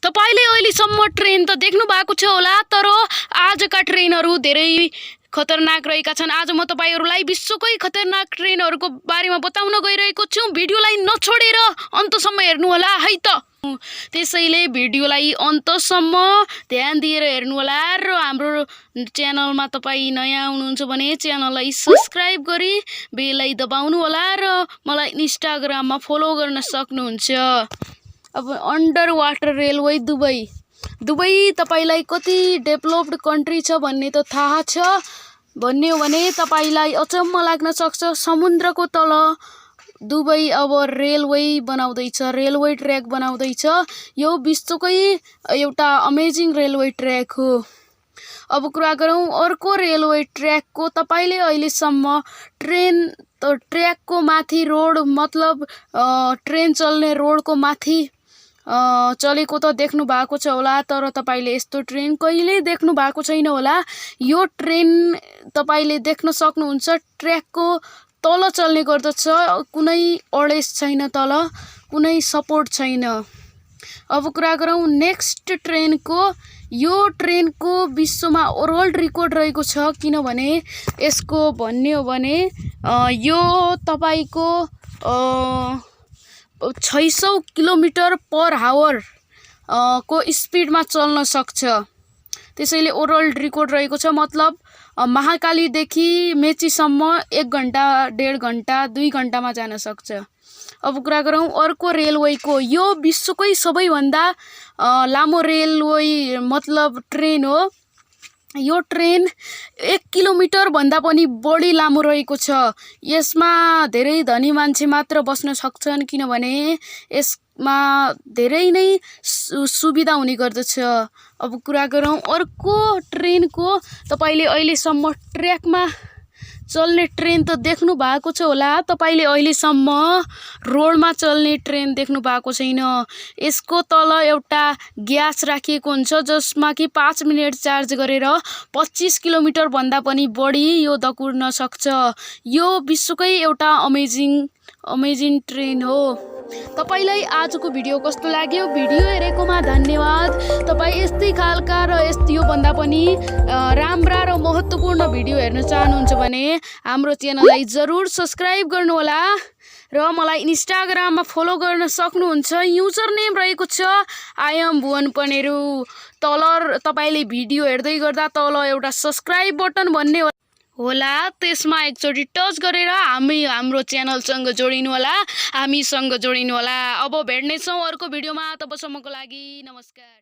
तपाईले अहिलेसम्म ट्रेन त देख्नु भएको छ होला, तर आजका ट्रेनहरू धेरै खतरनाक रहेका छन्। आज म तपाईहरुलाई विश्वकै खतरनाक ट्रेनहरूको बारेमा बताउन गइरहेको छु। भिडियोलाई नछोडेर अन्तसम्म हेर्नु होला है त। त्यसैले भिडियोलाई अन्तसम्म ध्यान दिएर हेर्नु होला र हाम्रो च्यानलमा तपाई नयाँ हुनुहुन्छ भने च्यानललाई सब्स्क्राइब गरी बेललाई दबाउनु होला र मलाई इन्स्टाग्राममा फलो गर्न सक्नुहुन्छ। अब अन्डर वाटर रेलवे दुबई तपाईलाई कति डेभलप्ड कन्ट्री छ भन्ने त थाहा छ। भन्ने हो भने तपाईलाई अचम्म लाग्न सक्छ। समुद्रको तल दुबई अब रेलवे बनाउँदैछ, रेलवे ट्र्याक बनाउँदैछ। यो विश्वकै एउटा अमेजिङ रेलवे ट्र्याक हो। अब कुरा गरौँ अर्को रेलवे ट्र्याकको। तपाईले अहिलेसम्म ट्र्याकको माथि रोड मतलब ट्रेन चल्ने रोडको माथि चलेको त देख्नु भएको छ होला, तर तपाईले यस्तो ट्रेन कहिल्यै देख्नु भएको छैन होला। यो ट्रेन तपाईले देख्न सक्नुहुन्छ ट्र्याकको तल चल्ने गर्दछ। कुनै अडेस छैन, तल कुनै सपोर्ट छैन। अब कुरा गरौँ नेक्स्ट ट्रेनको। यो ट्रेनको विश्वमा वर्ल्ड रेकर्ड रहेको छ, किनभने यसको भन्ने हो भने यो तपाईको 600 किलोमिटर पर आवर को स्पिडमा चल्न सक्छ। त्यसैले वर्ल्ड रेकर्ड रहेको छ। मतलब महाकालीदेखि मेचीसम्म 1 घण्टा 1.5 घण्टा 2 घण्टामा जान सक्छ। अब कुरा गरौँ अर्को रेलवेको। यो विश्वकै सबैभन्दा लामो रेलवे मतलब ट्रेन हो। यो ट्रेन 1 किलोमिटर भन्दा पनि बढी लामो रहेको छ। यसमा धेरै धनी मान्छे मात्र बस्न सक्छन्, किनभने यसमा धेरै नै सुविधा हुने गर्दछ। अब कुरा गरौँ अर्को ट्रेनको। तपाईले अहिलेसम्म ट्र्याकमा चल्ने ट्रेन त देख्नु भएको छ होला, तपाईले अहिलेसम्म रोडमा चल्ने ट्रेन देख्नु भएको छैन। यसको तल एउटा ग्यास राखिएको हुन्छ, जसमा कि 5 मिनेट चार्ज गरेर 25 किलोमिटर भन्दा पनि बढी यो दकुर्न सक्छ। यो विश्वकै एउटा अमेजिङ ट्रेन हो। तपाईलाई आजको भिडियो कस्तो लाग्यो? भिडियो हेरेकोमा धन्यवाद। तपाई यस्तै खालका र यो भन्दा पनि राम्रा र महत्त्वपूर्ण भिडियो हेर्न चाहनुहुन्छ भने हाम्रो च्यानललाई जरुर सब्स्क्राइब गर्नु होला र मलाई इन्स्टाग्राममा फलो गर्न सक्नुहुन्छ। युजर नेम रहेको छ आई एम भुवन पनेरू। तल तपाईले भिडियो हेर्दै गर्दा तल एउटा सब्स्क्राइब बटन भन्ने होला, त्यसमा एकचोटि टच गरेर हाम्रो च्यानलसँग जोडिनु होला, हामीसँग जोडिनु होला। अब भेट्नेछौँ अर्को भिडियोमा। तबसम्मको लागि नमस्कार।